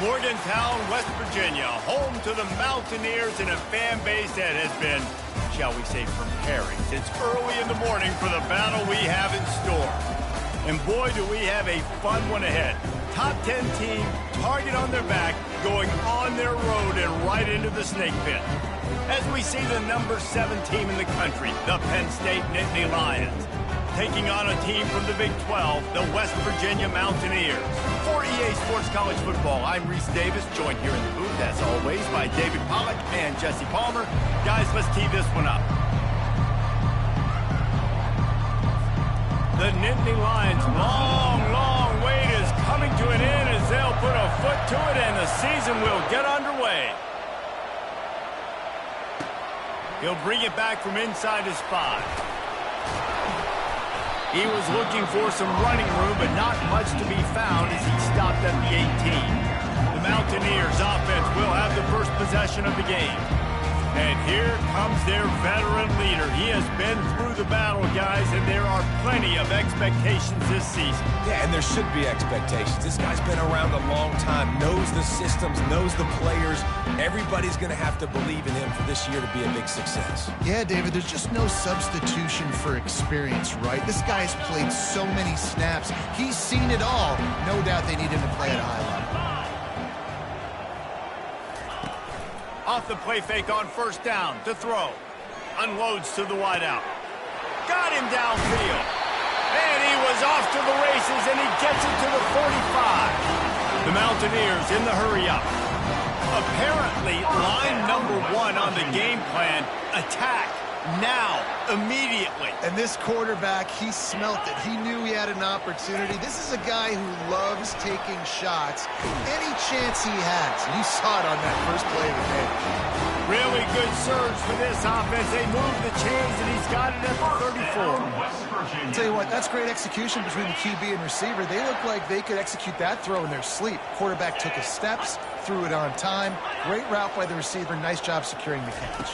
Morgantown, West Virginia, home to the Mountaineers and a fan base that has been, shall we say, preparing since early in the morning for the battle we have in store. And boy, do we have a fun one ahead. Top 10 team, target on their back, going on their road and right into the snake pit. As we see the number 7 team in the country, the Penn State Nittany Lions, taking on a team from the Big 12, the West Virginia Mountaineers. For EA Sports College Football, I'm Reese Davis, joined here in the booth, as always, by David Pollack and Jesse Palmer. Guys, let's tee this one up. The Nittany Lions' long wait is coming to an end as they'll put a foot to it and the season will get underway. He'll bring it back from inside his 5. He was looking for some running room, but not much to be found as he stopped at the 18. The Mountaineers offense will have the first possession of the game. And here comes their veteran leader. He has been through the battle, guys, and there are plenty of expectations this season. Yeah, and there should be expectations. This guy's been around a long time, knows the systems, knows the players. Everybody's going to have to believe in him for this year to be a big success. Yeah, David, there's just no substitution for experience, right? This guy's played so many snaps. He's seen it all. No doubt they need him to play at a high level. Off the play fake on first down to throw. Unloads to the wideout. Got him downfield. And he was off to the races, and he gets it to the 45. The Mountaineers in the hurry-up. Apparently, line number 1 on the game plan, attack. Now, immediately. And this quarterback, he smelt it. He knew he had an opportunity. This is a guy who loves taking shots any chance he has. You saw it on that first play of the game. Really good surge for this offense. They move the chains, and he's got it at the 34. I'll tell you what, that's great execution between the QB and receiver. They look like they could execute that throw in their sleep. Quarterback took his steps, threw it on time. Great route by the receiver. Nice job securing the catch.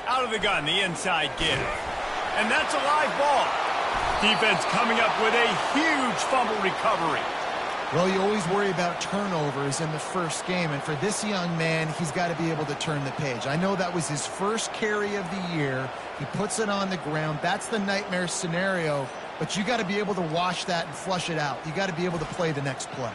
Out of the gun, the inside give. And that's a live ball. Defense coming up with a huge fumble recovery. Well, you always worry about turnovers in the first game, and for this young man, he's got to be able to turn the page. I know that was his first carry of the year. He puts it on the ground. That's the nightmare scenario, but you got to be able to wash that and flush it out. You got to be able to play the next play.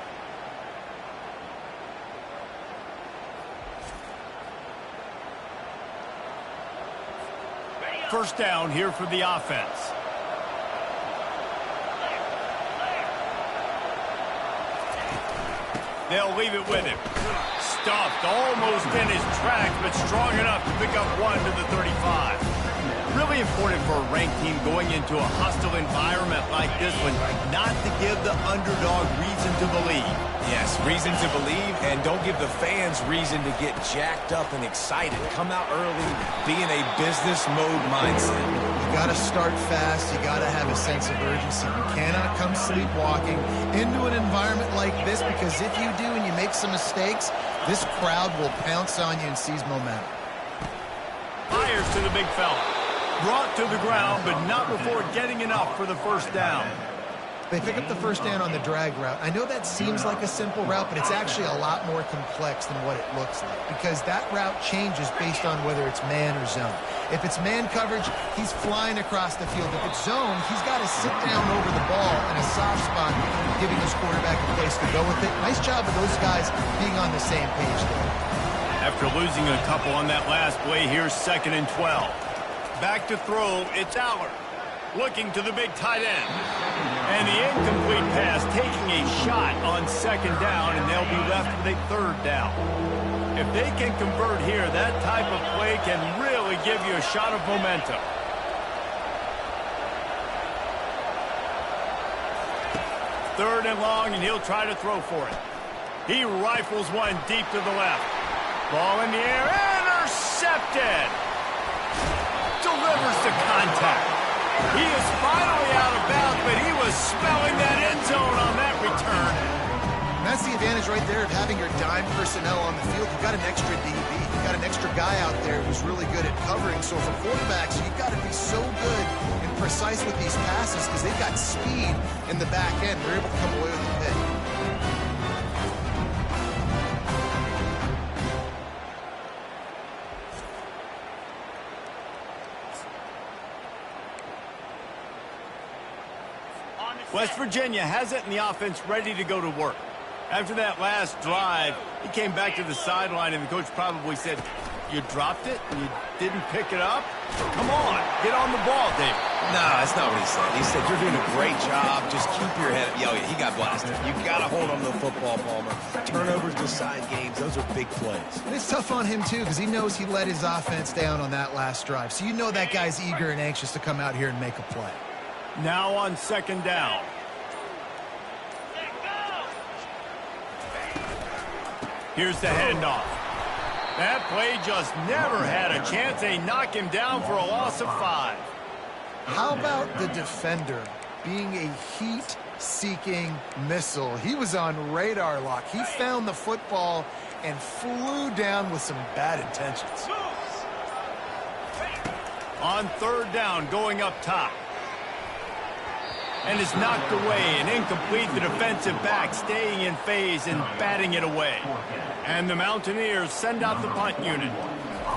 First down here for the offense. They'll leave it with him. Stuffed almost in his tracks, but strong enough to pick up 1 to the 35. Really important for a ranked team going into a hostile environment like this one, not to give the underdog reason to believe. Yes, reason to believe, and don't give the fans reason to get jacked up and excited. Come out early, be in a business mode mindset. You got to start fast. You got to have a sense of urgency. You cannot come sleepwalking into an environment like this, because if you do and you make some mistakes, this crowd will pounce on you and seize momentum. Fires to the big fella. Brought to the ground, but not before getting enough for the first down. They pick up the first down on the drag route. I know that seems like a simple route, but it's actually a lot more complex than what it looks like, because that route changes based on whether it's man or zone. If it's man coverage, he's flying across the field. If it's zone, he's got to sit down over the ball in a soft spot, giving his quarterback a place to go with it. Nice job of those guys being on the same page there. After losing a couple on that last play, here's 2nd and 12. Back to throw, it's Aller. Looking to the big tight end. And the incomplete pass taking a shot on 2nd down, and they'll be left with a 3rd down. If they can convert here, that type of play can really give you a shot of momentum. Third and long, and he'll try to throw for it. He rifles one deep to the left. Ball in the air, intercepted. Delivers the contact. He is finally out of bounds, but he was spelling that end zone on that return. And that's the advantage right there of having your dime personnel on the field. You've got an extra DB. You've got an extra guy out there who's really good at covering. So for quarterbacks, you've got to be so good and precise with these passes because they've got speed in the back end. They're able to come away with the pick. West Virginia has it in the offense ready to go to work. After that last drive, he came back to the sideline, and the coach probably said, "You dropped it and you didn't pick it up? Come on, get on the ball, Dave." No, that's not what he said. He said, "You're doing a great job. Just keep your head up." Yeah, he got blasted. You got to hold on to the football, Palmer. Turnovers decide games. Those are big plays. And it's tough on him, too, because he knows he let his offense down on that last drive. So you know that guy's eager and anxious to come out here and make a play. Now on second down. Here's the handoff. That play just never had a chance. They knock him down for a loss of 5. How about the defender being a heat-seeking missile? He was on radar lock. He found the football and flew down with some bad intentions. On third down, going up top. And it's knocked away and incomplete. The defensive back staying in phase and batting it away. And the Mountaineers send out the punt unit.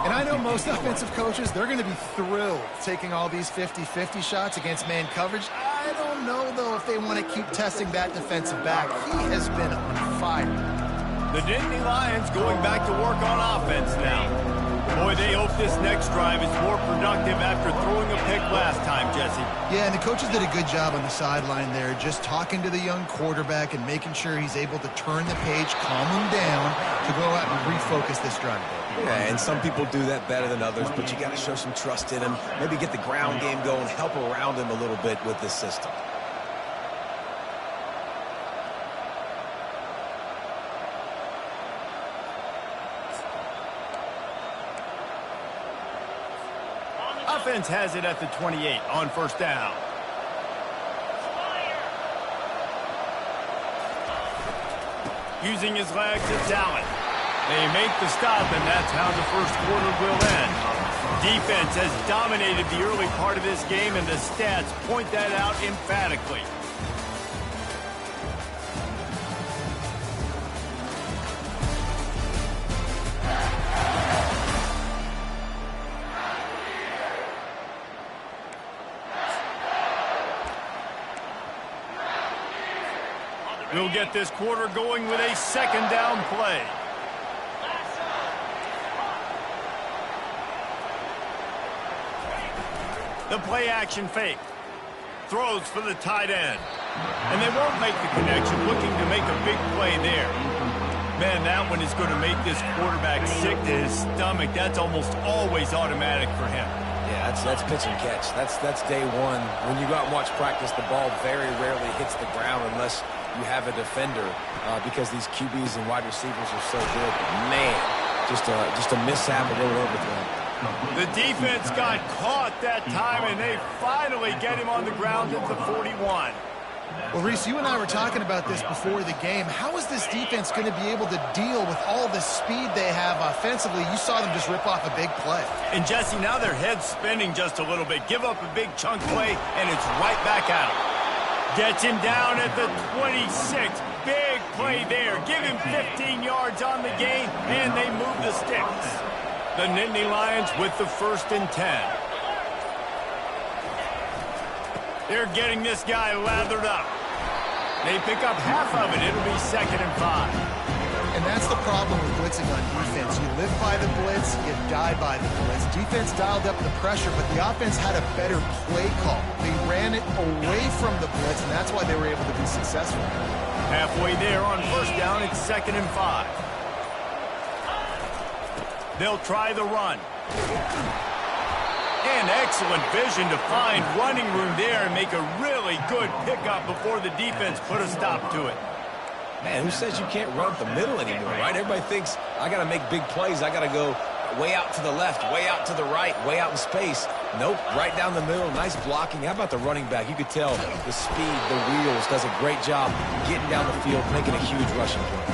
And I know most offensive coaches, they're going to be thrilled taking all these 50-50 shots against man coverage. I don't know, though, if they want to keep testing that defensive back. He has been on fire. The Nittany Lions going back to work on offense now. Boy, they hope this next drive is more productive after throwing a pick last time, Jesse. Yeah, and the coaches did a good job on the sideline there, just talking to the young quarterback and making sure he's able to turn the page, calm him down, to go out and refocus this drive. Yeah, and some people do that better than others, but you got to show some trust in him. Maybe get the ground game going, help around him a little bit with this system. Offense has it at the 28 on first down. Using his legs, it's Allen. They make the stop, and that's how the first quarter will end. Defense has dominated the early part of this game, and the stats point that out emphatically. We'll get this quarter going with a second down play. The play action fake. Throws for the tight end. And they won't make the connection, looking to make a big play there. Man, that one is going to make this quarterback sick to his stomach. That's almost always automatic for him. Yeah, that's pitch and catch. That's day one. When you go out and watch practice, the ball very rarely hits the ground unless you have a defender, because these QBs and wide receivers are so good. But man, just a mishap, a little overthrow. The defense got caught that time, and they finally get him on the ground at the 41. Well, Reese, you and I were talking about this before the game. How is this defense going to be able to deal with all the speed they have offensively? You saw them just rip off a big play. And, Jesse, now their head's spinning just a little bit. Give up a big chunk play, and it's right back at him. Gets him down at the 26. Big play there. Give him 15 yards on the gain, and they move the sticks. The Nittany Lions with the 1st and 10. They're getting this guy lathered up. They pick up half of it. It'll be 2nd and 5. And that's the problem with blitzing on defense. You live by the blitz, you die by the blitz. Defense dialed up the pressure, but the offense had a better play call. They ran it away from the blitz, and that's why they were able to be successful. Halfway there on first down, it's 2nd and 5. They'll try the run. And excellent vision to find running room there and make a really good pickup before the defense put a stop to it. Man, who says you can't run up the middle anymore, right? Everybody thinks, I got to make big plays. I got to go way out to the left, way out to the right, way out in space. Nope, right down the middle. Nice blocking. How about the running back? You could tell the speed, the wheels, does a great job getting down the field, making a huge rushing play.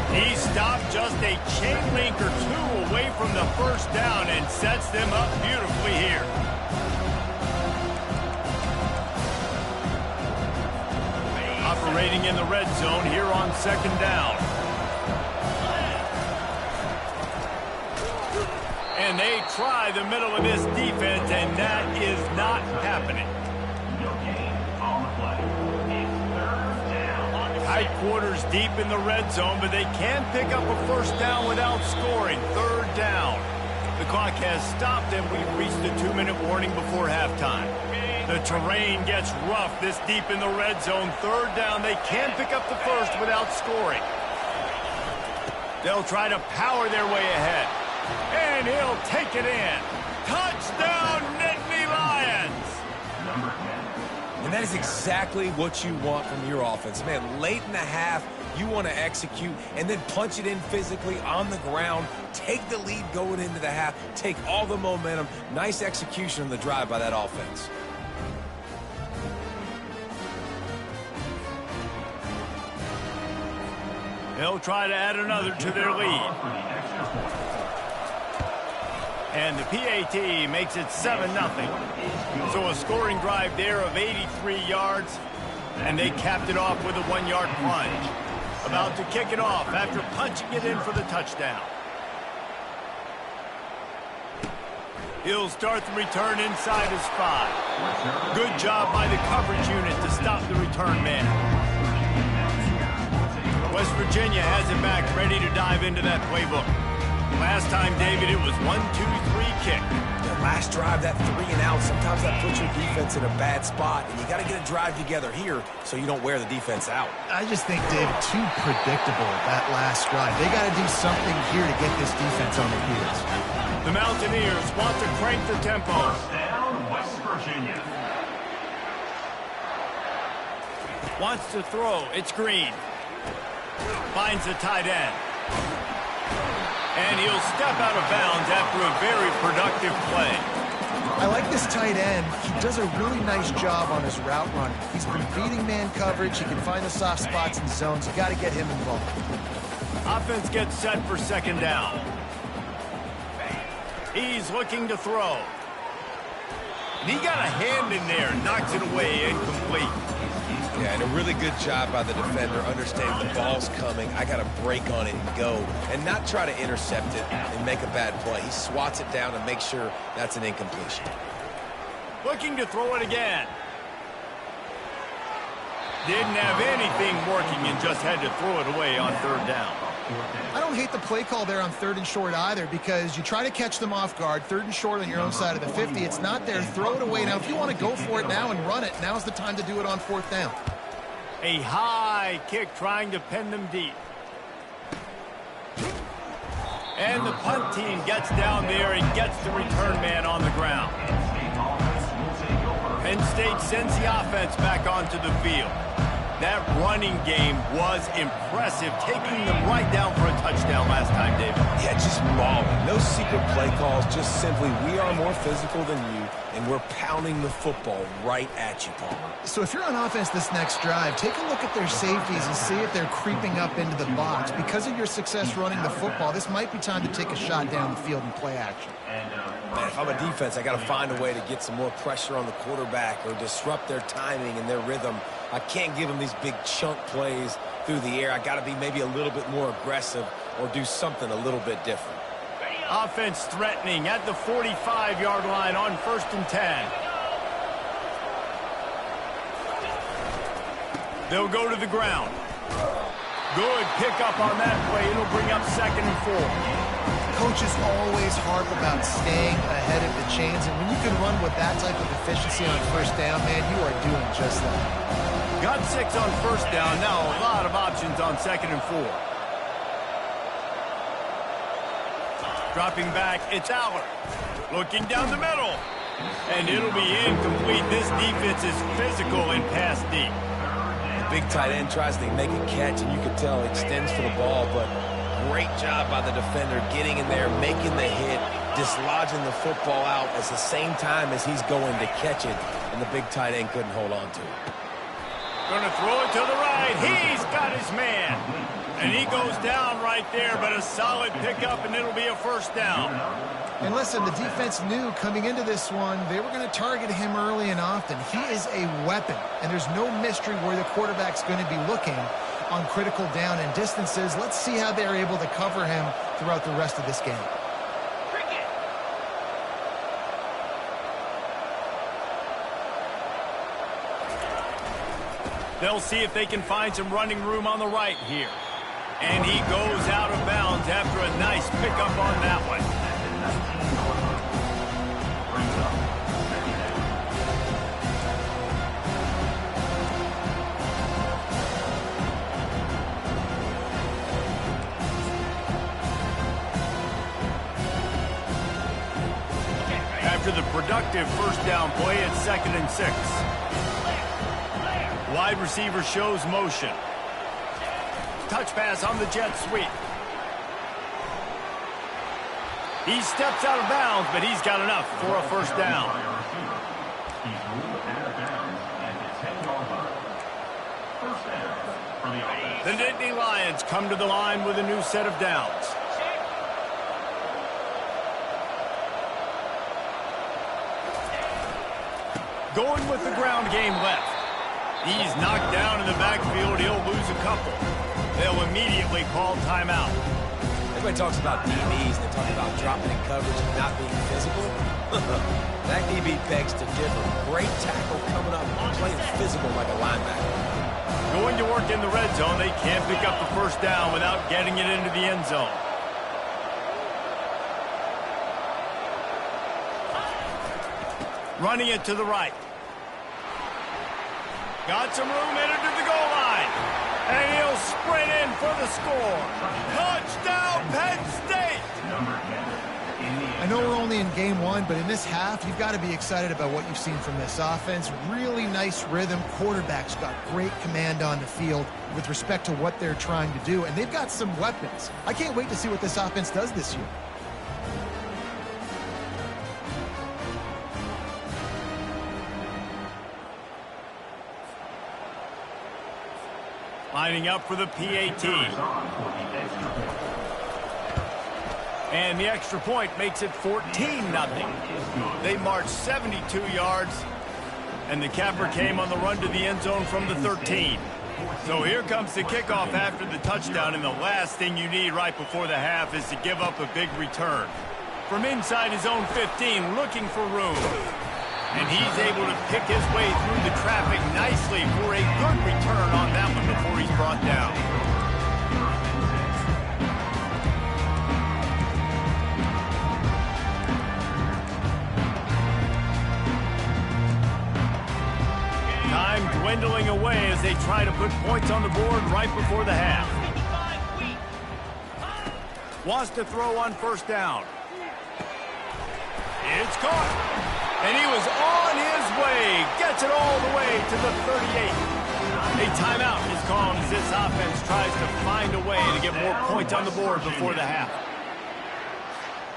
He stopped just a chain link or two away from the first down and sets them up beautifully here. Operating in the red zone here on 2nd down. And they try the middle of this defense, and that is not happening. Tight quarters deep in the red zone, but they can pick up a first down without scoring. Third down. The clock has stopped, and we've reached the 2-minute warning before halftime. The terrain gets rough this deep in the red zone. Third down. They can pick up the first without scoring. They'll try to power their way ahead. And he'll take it in. Touchdown, Nittany Lions! And that is exactly what you want from your offense. Man, late in the half, you want to execute and then punch it in physically on the ground. Take the lead going into the half. Take all the momentum. Nice execution on the drive by that offense. They'll try to add another to their lead. And the PAT makes it 7-0. So a scoring drive there of 83 yards, and they capped it off with a 1-yard plunge. About to kick it off after punching it in for the touchdown. He'll start the return inside his 5. Good job by the coverage unit to stop the return man. West Virginia has it back, ready to dive into that playbook. Last time, David, it was 1-2-3 kick. The last drive, that 3 and out, sometimes that puts your defense in a bad spot, and you got to get a drive together here so you don't wear the defense out. I just think, David, too predictable that last drive. They got to do something here to get this defense on their heels. The Mountaineers want to crank the tempo. Down, West Virginia. Wants to throw. It's Green. Finds the tight end. And he'll step out of bounds after a very productive play. I like this tight end. He does a really nice job on his route running. He's been beating man coverage. He can find the soft spots and zones. You got to get him involved. Offense gets set for second down. He's looking to throw. And he got a hand in there and knocks it away, incomplete. Yeah, and a really good job by the defender understanding the ball's coming. I got to break on it and go, and not try to intercept it and make a bad play. He swats it down and makes sure that's an incompletion. Looking to throw it again. Didn't have anything working and just had to throw it away on third down. I don't hate the play call there on 3rd and short either, because you try to catch them off guard. 3rd and short on your own side of the 50. It's not there. Throw it away. Now, if you want to go for it now and run it, now's the time to do it on 4th down. A high kick trying to pin them deep. And the punt team gets down there and gets the return man on the ground. Penn State sends the offense back onto the field. That running game was impressive, taking them right down for a touchdown last time, David. Yeah, just mauling. No secret play calls, just simply we are more physical than you, and we're pounding the football right at you, Paul. So if you're on offense this next drive, take a look at their safeties and see if they're creeping up into the box. Because of your success running the football, this might be time to take a shot down the field and play action. Man, if I'm a defense, I got to find a way to get some more pressure on the quarterback or disrupt their timing and their rhythm. I can't give them these big chunk plays through the air. I got to be maybe a little bit more aggressive or do something a little bit different. Offense threatening at the 45-yard line on 1st and 10. They'll go to the ground. Good pickup on that play. It'll bring up 2nd and 4. Coaches always harp about staying ahead of the chains, and when you can run with that type of efficiency on 1st down, man, you are doing just that. Got 6 on 1st down. Now a lot of options on 2nd and 4. Dropping back, it's Aller. Looking down the middle. And it'll be incomplete. This defense is physical and pass deep. The big tight end tries to make a catch, and you can tell he extends for the ball, but great job by the defender getting in there, making the hit, dislodging the football out at the same time as he's going to catch it, and the big tight end couldn't hold on to it. Going to throw it to the right. He's got his man. And he goes down right there, but a solid pickup, and it'll be a 1st down. And listen, the defense knew coming into this one, they were going to target him early and often. He is a weapon, and there's no mystery where the quarterback's going to be looking on critical down and distances. Let's see how they're able to cover him throughout the rest of this game. They'll see if they can find some running room on the right here. And he goes out of bounds after a nice pickup on that one. After the productive first down play, it's 2nd and 6. Wide receiver shows motion. Touch pass on the jet sweep. He steps out of bounds, but he's got enough for a first down. The Nittany Lions come to the line with a new set of downs. Going with the ground game left. He's knocked down in the backfield. He'll lose a couple. They'll immediately call timeout. Everybody talks about DBs. They talk about dropping in coverage and not being physical. That DB begs to differ. Great tackle coming up, playing physical like a linebacker. Going to work in the red zone. They can't pick up the first down without getting it into the end zone. Running it to the right. Got some room headed to the goal line. And he'll sprint in for the score. Touchdown, Penn State! I know we're only in game one, but in this half, you've got to be excited about what you've seen from this offense. Really nice rhythm. Quarterback's got great command on the field with respect to what they're trying to do. And they've got some weapons. I can't wait to see what this offense does this year. Lining up for the PAT. And the extra point makes it 14-0. They marched 72 yards, and the capper came on the run to the end zone from the 13. So here comes the kickoff after the touchdown, and the last thing you need right before the half is to give up a big return. From inside his own 15, looking for room. And he's able to pick his way through the traffic nicely for a good return on that one before he's brought down. Time dwindling away as they try to put points on the board right before the half. Wants to throw on first down. It's caught. And he was on his way. Gets it all the way to the 38. A timeout is called as this offense tries to find a way to get more points on the board before the half.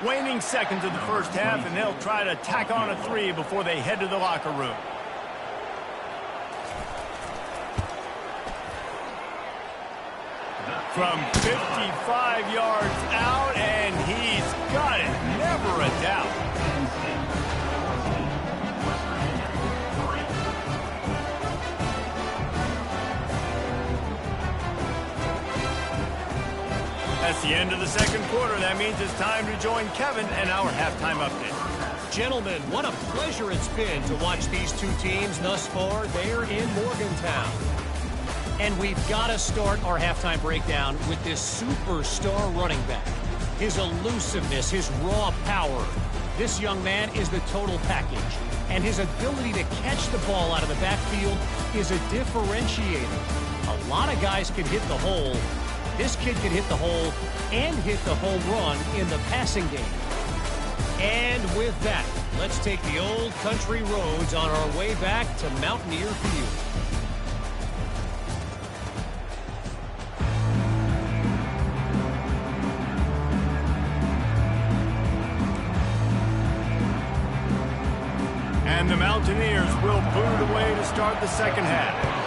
Waning seconds of the first half, and they'll try to tack on a 3 before they head to the locker room. From 55 yards out, and he's got it. Never a doubt. That's the end of the second quarter. That means it's time to join Kevin and our halftime update. Gentlemen, what a pleasure it's been to watch these two teams thus far there in Morgantown. And we've got to start our halftime breakdown with this superstar running back. His elusiveness, his raw power. This young man is the total package. And his ability to catch the ball out of the backfield is a differentiator. A lot of guys can hit the hole. This kid can hit the hole and hit the home run in the passing game. And with that, let's take the old country roads on our way back to Mountaineer Field. And the Mountaineers will boot away to start the second half.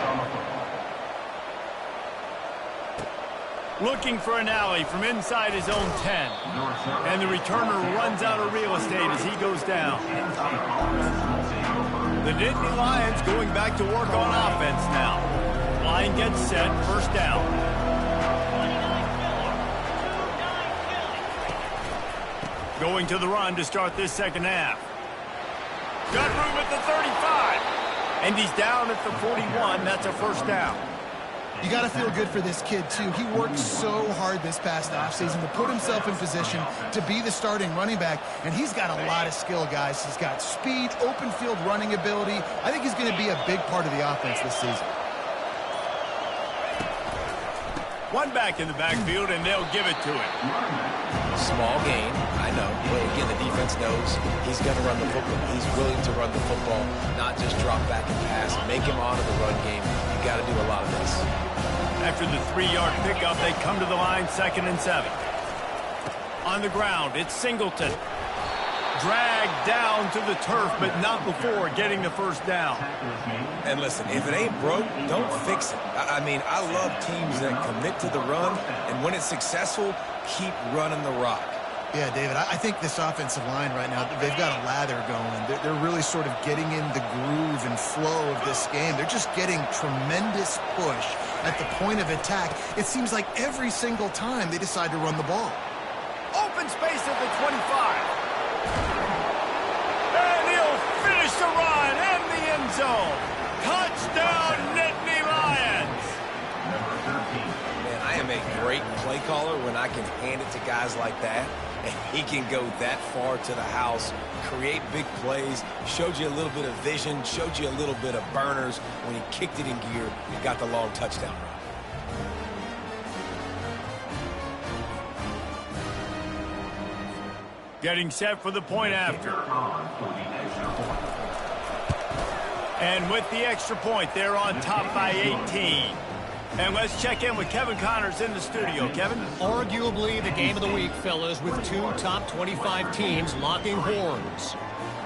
Looking for an alley from inside his own 10. And the returner runs out of real estate as he goes down. The Nittany Lions going back to work on offense now. Line gets set, first down. Going to the run to start this second half. Got room at the 35. And he's down at the 41. That's a first down. You got to feel good for this kid, too. He worked so hard this past offseason to put himself in position to be the starting running back, and he's got a lot of skill, guys. He's got speed, open field running ability. I think he's going to be a big part of the offense this season. One back in the backfield, and they'll give it to him. Small gain, I know. But again, the defense knows he's going to run the football. He's willing to run the football, not just drop back and pass. Make him honor the run game. You got to do a lot of this. After the 3-yard pickup, they come to the line, 2nd and 7. On the ground, it's Singleton. Dragged down to the turf, but not before getting the first down. And listen, if it ain't broke, don't fix it. I mean, I love teams that commit to the run, and when it's successful, keep running the rock. Yeah, David, I think this offensive line right now, they've got a lather going. They're really sort of getting in the groove and flow of this game. They're just getting tremendous push at the point of attack. It seems like every single time they decide to run the ball. Open space at the 25. And he'll finish the run in the end zone. Touchdown, Nittany Lions. Man, I am a great play caller when I can hand it to guys like that. And he can go that far to the house, create big plays, showed you a little bit of vision, showed you a little bit of burners. When he kicked it in gear, he got the long touchdown run. Getting set for the point after. And with the extra point, they're on top by 18. And let's check in with Kevin Connors in the studio. Kevin? Arguably the game of the week, fellas, with 2 top 25 teams locking horns.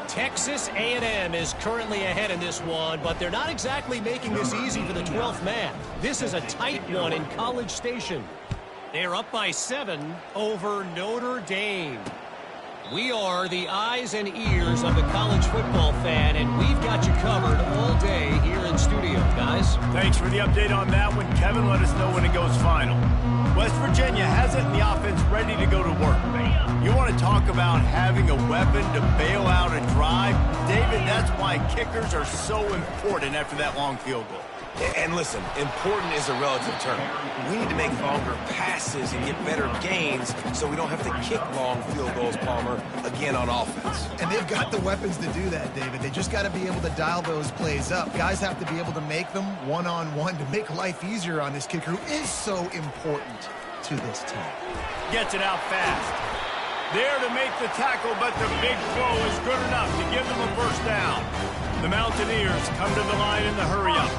Texas A&M is currently ahead in this one, but they're not exactly making this easy for the 12th man. This is a tight one in College Station. They're up by 7 over Notre Dame. We are the eyes and ears of the college football fan, and we've got you covered all day here in studio, guys. Thanks for the update on that one, Kevin. Let us know when it goes final. West Virginia has it in the offense ready to go to work. You want to talk about having a weapon to bail out a drive? David, that's why kickers are so important after that long field goal. And listen, important is a relative term. We need to make longer passes and get better gains so we don't have to kick long field goals, Palmer, again on offense. And they've got the weapons to do that, David. They just got to be able to dial those plays up. Guys have to be able to make them one-on-one to make life easier on this kicker who is so important to this team. Gets it out fast. There to make the tackle, but the big throw is good enough to give them a first down. The Mountaineers come to the line in the hurry-up.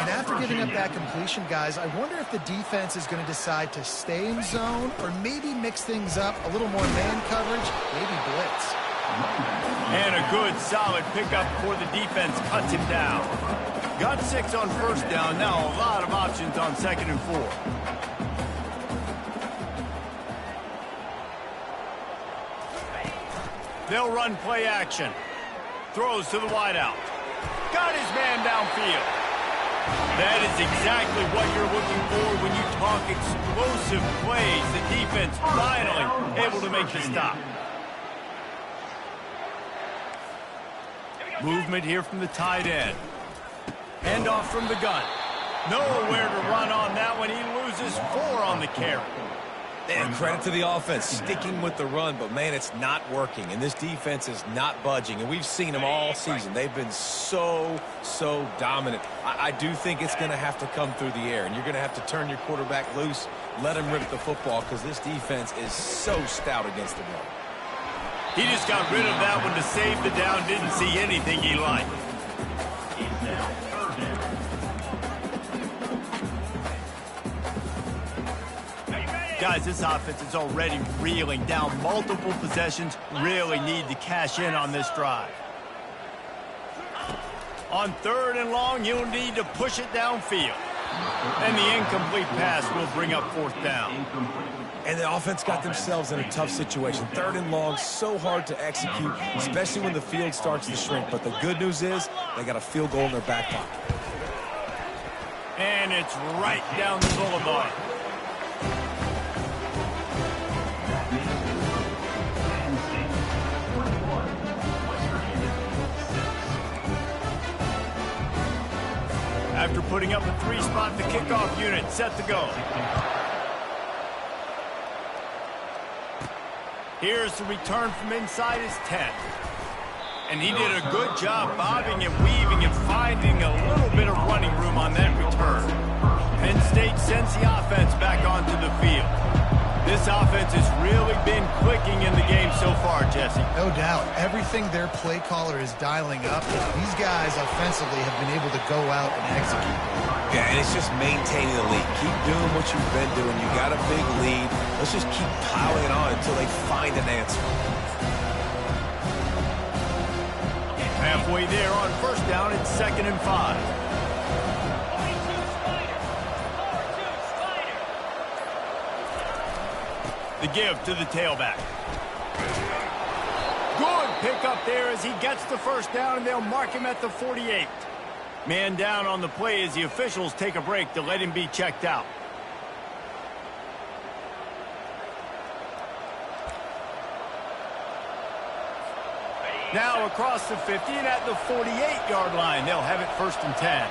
And after giving up that completion, guys, I wonder if the defense is going to decide to stay in zone or maybe mix things up, a little more man coverage, maybe blitz. And a good, solid pickup before the defense cuts him down. Got 6 on first down, now a lot of options on 2nd and 4. They'll run play action. Throws to the wideout. Got his man downfield. That is exactly what you're looking for when you talk explosive plays. The defense finally able to make the stop. Movement here from the tight end. Hand off from the gun. Nowhere to run on that one. He loses 4 on the carry. And credit to the offense, sticking with the run, but, man, it's not working. And this defense is not budging. And we've seen them all season. They've been so dominant. I do think it's going to have to come through the air. And you're going to have to turn your quarterback loose, let him rip the football, because this defense is so stout against the run. He just got rid of that one to save the down. Didn't see anything he liked. Guys, this offense is already reeling down multiple possessions. Really need to cash in on this drive. On 3rd and long, you'll need to push it downfield. And the incomplete pass will bring up 4th down. And the offense got themselves in a tough situation. 3rd and long, so hard to execute, especially when the field starts to shrink. But the good news is they got a field goal in their back pocket. And it's right down the boulevard. putting up a 3-spot in the kickoff unit. Set to go. Here's the return from inside his 10. And he did a good job bobbing and weaving and finding a little bit of running room on that return. Penn State sends the offense back onto the field. This offense has really been clicking in the game so far, Jesse. No doubt. Everything their play caller is dialing up, these guys offensively have been able to go out and execute. Yeah, and it's just maintaining the lead. Keep doing what you've been doing. You got a big lead. Let's just keep piling it on until they find an answer. Halfway there on first down, it's 2nd and 5. The give to the tailback. Good pickup there as he gets the first down, and they'll mark him at the 48. Man down on the play as the officials take a break to let him be checked out. Now across the 50 and at the 48-yard line, they'll have it 1st and 10.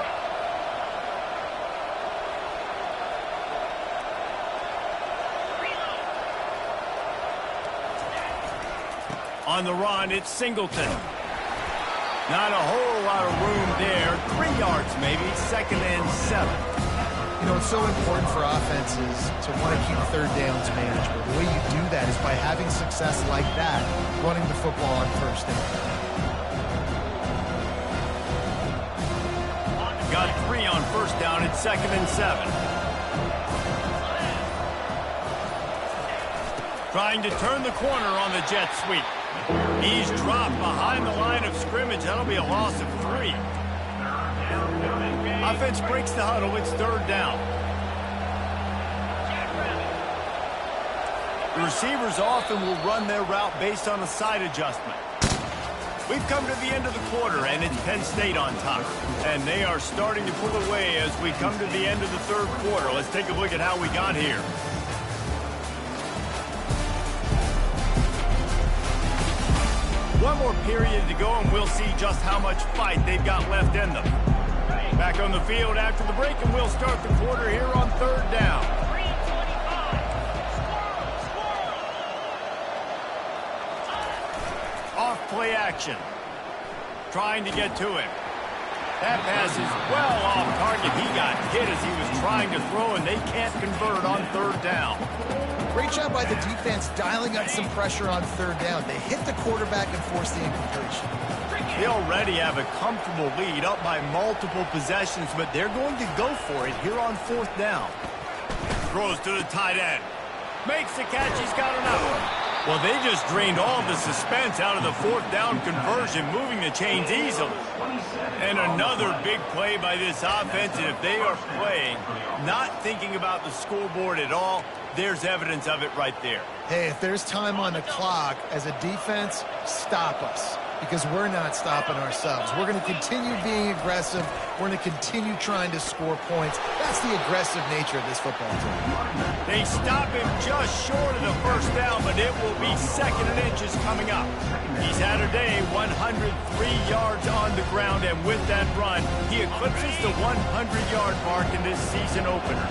On the run, it's Singleton. Not a whole lot of room there. 3 yards maybe, 2nd and 7. You know, it's so important for offenses to want to keep third downs manageable. The way you do that is by having success like that, running the football on first down. Got 3 on first down. It's 2nd and 7. Trying to turn the corner on the jet sweep. He's dropped behind the line of scrimmage. That'll be a loss of 3. Offense breaks the huddle. It's 3rd down. The receivers often will run their route based on a side adjustment. We've come to the end of the quarter, and it's Penn State on top. And they are starting to pull away as we come to the end of the 3rd quarter. Let's take a look at how we got here. One more period to go, and we'll see just how much fight they've got left in them. Back on the field after the break, and we'll start the quarter here on 3rd down. Off play action. Trying to get to him. That pass is well off target. He got hit as he was trying to throw, and they can't convert on 3rd down. Great job by the defense dialing up some pressure on 3rd down. They hit the quarterback and forced the incompletion. They already have a comfortable lead up by multiple possessions, but they're going to go for it here on 4th down. Throws to the tight end. Makes the catch. He's got enough. Well, they just drained all the suspense out of the 4th down conversion, moving the chains easily. And another big play by this offense, and if they are playing, not thinking about the scoreboard at all, there's evidence of it right there. Hey, if there's time on the clock, as a defense, stop us. Because we're not stopping ourselves. We're going to continue being aggressive. We're going to continue trying to score points. That's the aggressive nature of this football team. They stop him just short of the 1st down, but it will be 2nd and inches coming up. He's had a day, 103 yards on the ground, and with that run, he eclipses the 100-yard mark in this season opener.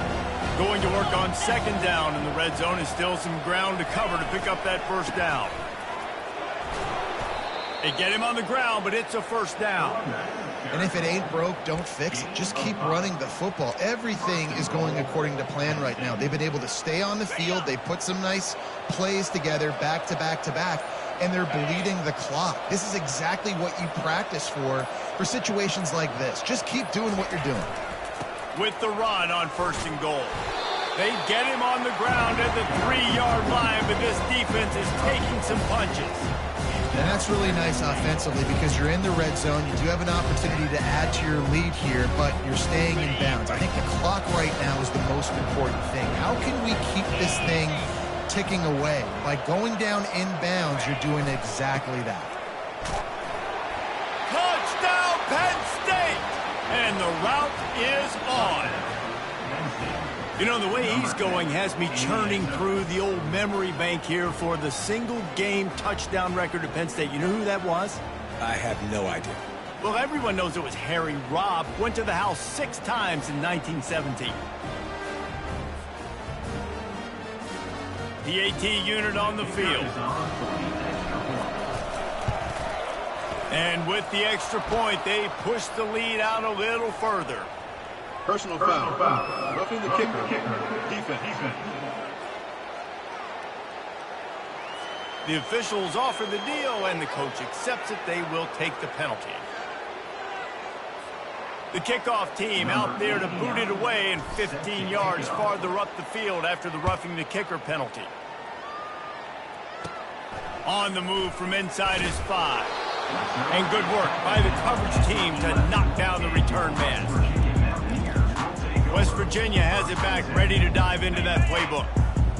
Going to work on 2nd down in the red zone is still some ground to cover to pick up that 1st down. They get him on the ground, but it's a 1st down. And if it ain't broke, don't fix it. Just keep running the football. Everything is going according to plan right now. They've been able to stay on the field. They put some nice plays together back to back to back, and they're bleeding the clock. This is exactly what you practice for situations like this. Just keep doing what you're doing. With the run on 1st and goal. They get him on the ground at the 3-yard line, but this defense is taking some punches. And that's really nice offensively because you're in the red zone. You do have an opportunity to add to your lead here, but you're staying in bounds. I think the clock right now is the most important thing. How can we keep this thing ticking away? By going down in bounds, you're doing exactly that. Touchdown, Penn State! And the route is on. You know, the way he's going has me churning through the old memory bank here for the single-game touchdown record at Penn State. You know who that was? I have no idea. Well, everyone knows it was Harry Robb. Went to the house 6 times in 1917. The AT unit on the field. And with the extra point, they push the lead out a little further. Personal foul. Roughing the kicker. Defense. The officials offer the deal, and the coach accepts it. They will take the penalty. The kickoff team out there to boot it away and 15 yards farther up the field after the roughing the kicker penalty. On the move from inside his 5. And good work by the coverage team to knock down the return man. West Virginia has it back, ready to dive into that playbook.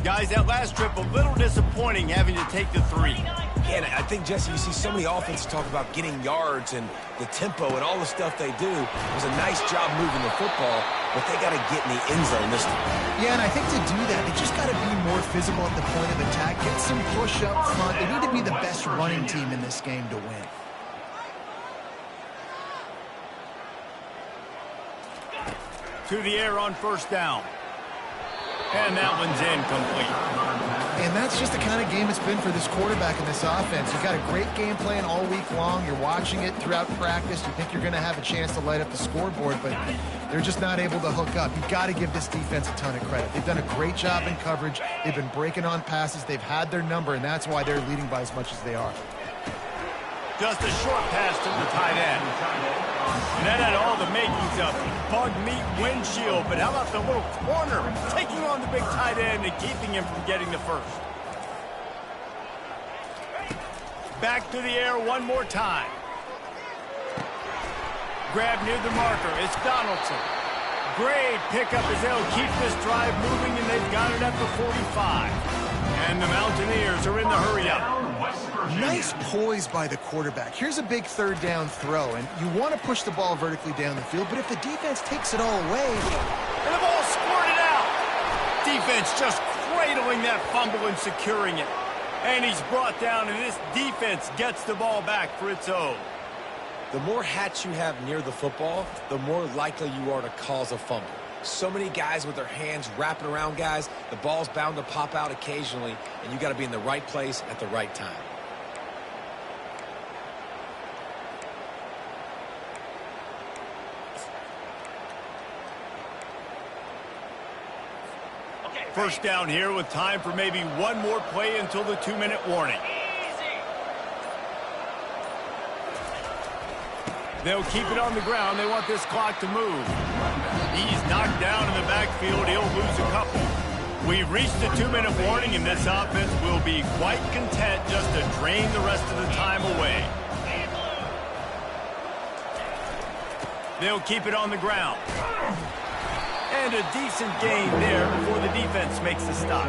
Guys, that last trip a little disappointing having to take the 3. Yeah, and I think, Jesse, you see so many offenses talk about getting yards and the tempo and all the stuff they do. It was a nice job moving the football, but they got to get in the end zone this time. Yeah, and I think to do that, they just got to be more physical at the point of attack. Get some push up front. They need to be the best running team in this game to win. To the air on first down. And that one's incomplete. And that's just the kind of game it's been for this quarterback in this offense. You've got a great game plan all week long. You're watching it throughout practice. You think you're going to have a chance to light up the scoreboard, but they're just not able to hook up. You've got to give this defense a ton of credit. They've done a great job in coverage. They've been breaking on passes. They've had their number, and that's why they're leading by as much as they are. Just a short pass to the tight end. And that had all the makings of bug meat windshield, but how about the little corner taking on the big tight end and keeping him from getting the first? Back to the air one more time. Grab near the marker. It's Donaldson. Great pickup as they'll keep this drive moving, and they've got it at the 45. And the Mountaineers are in the hurry-up. Nice poise by the quarterback. Here's a big third down throw, and you want to push the ball vertically down the field, but if the defense takes it all away... And the ball squirted out! Defense just cradling that fumble and securing it. And he's brought down, and this defense gets the ball back for its own. The more hats you have near the football, the more likely you are to cause a fumble. So many guys with their hands wrapping around guys, the ball's bound to pop out occasionally, and you got to be in the right place at the right time. First down here with time for maybe one more play until the 2-minute warning. They'll keep it on the ground. They want this clock to move. He's knocked down in the backfield. He'll lose a couple. We've reached the 2-minute warning, and this offense will be quite content just to drain the rest of the time away. They'll keep it on the ground. And a decent gain there before the defense makes the stop.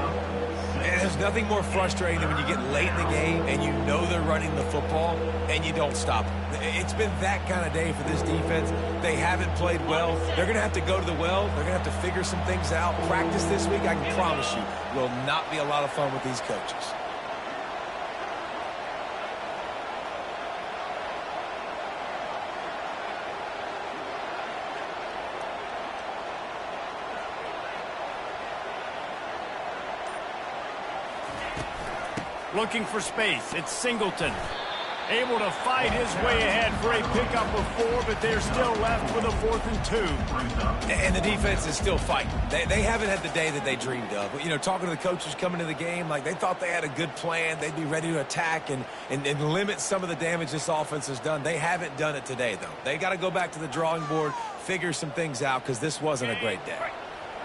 And there's nothing more frustrating than when you get late in the game and you know they're running the football and you don't stop them. It's been that kind of day for this defense. They haven't played well. They're going to have to go to the well. They're going to have to figure some things out. Practice this week, I can promise you, will not be a lot of fun with these coaches. Looking for space. It's Singleton. Able to fight his way ahead for a pickup of 4, but they're still left with a 4th and 2. And the defense is still fighting. They haven't had the day that they dreamed of. You know, talking to the coaches coming to the game, like they thought they had a good plan. They'd be ready to attack and limit some of the damage this offense has done. They haven't done it today, though. They got to go back to the drawing board, figure some things out, because this wasn't a great day.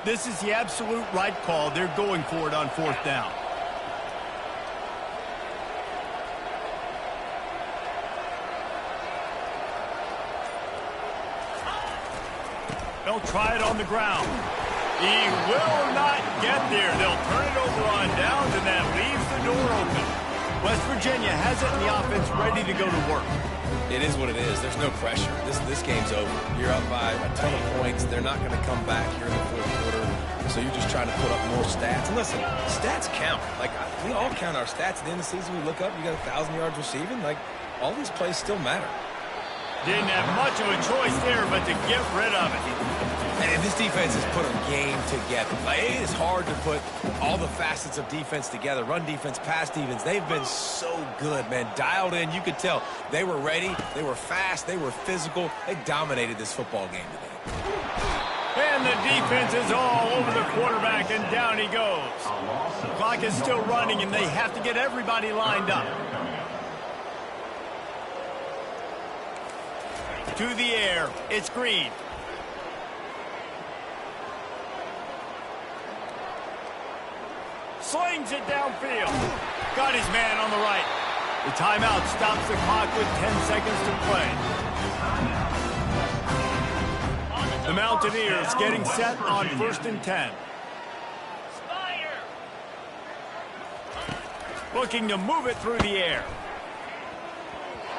This is the absolute right call. They're going for it on 4th down. They'll try it on the ground. He will not get there. They'll turn it over on downs, and that leaves the door open. West Virginia has it, and the offense ready to go to work. It is what it is. There's no pressure. This game's over. You're up by a ton of points. They're not going to come back here in the 4th quarter. So you're just trying to put up more stats. And listen, stats count. Like, we all count our stats. At the end of the season, we look up, you got 1,000 yards receiving. Like, all these plays still matter. Didn't have much of a choice there but to get rid of it. And this defense has put a game together. Like, it is hard to put all the facets of defense together. Run defense, pass defense. They've been so good, man. Dialed in. You could tell they were ready. They were fast. They were physical. They dominated this football game today. And the defense is all over the quarterback, and down he goes. The clock is still running, and they have to get everybody lined up. To the air. It's Green. Slings it downfield. Got his man on the right. The timeout stops the clock with 10 seconds to play. The Mountaineers getting set on 1st and 10. Looking to move it through the air.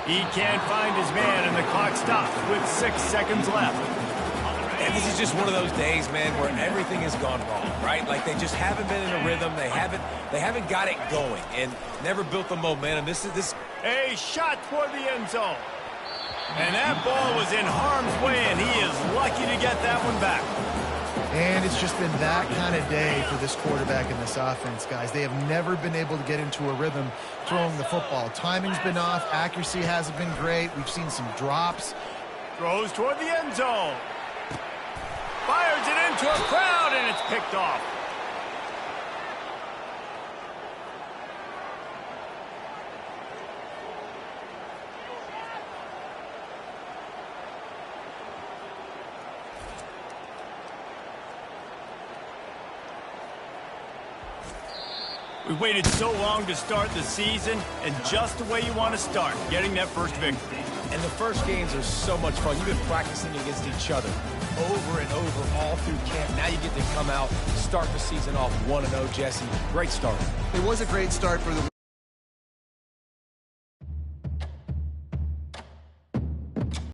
He can't find his man, and the clock stops with 6 seconds left. And this is just one of those days, man, where everything has gone wrong, right? Like, they just haven't been in a rhythm. They haven't got it going and never built the momentum. This A shot toward the end zone. And that ball was in harm's way, and he is lucky to get that one back. And it's just been that kind of day for this quarterback and this offense, guys. They have never been able to get into a rhythm throwing the football. Timing's been off. Accuracy hasn't been great. We've seen some drops. Throws toward the end zone. Fires it into a crowd, and it's picked off. We waited so long to start the season, and just the way you want to start, getting that first victory. And the first games are so much fun. You've been practicing against each other over and over all through camp. Now you get to come out, start the season off 1-0, Jesse. Great start. It was a great start for the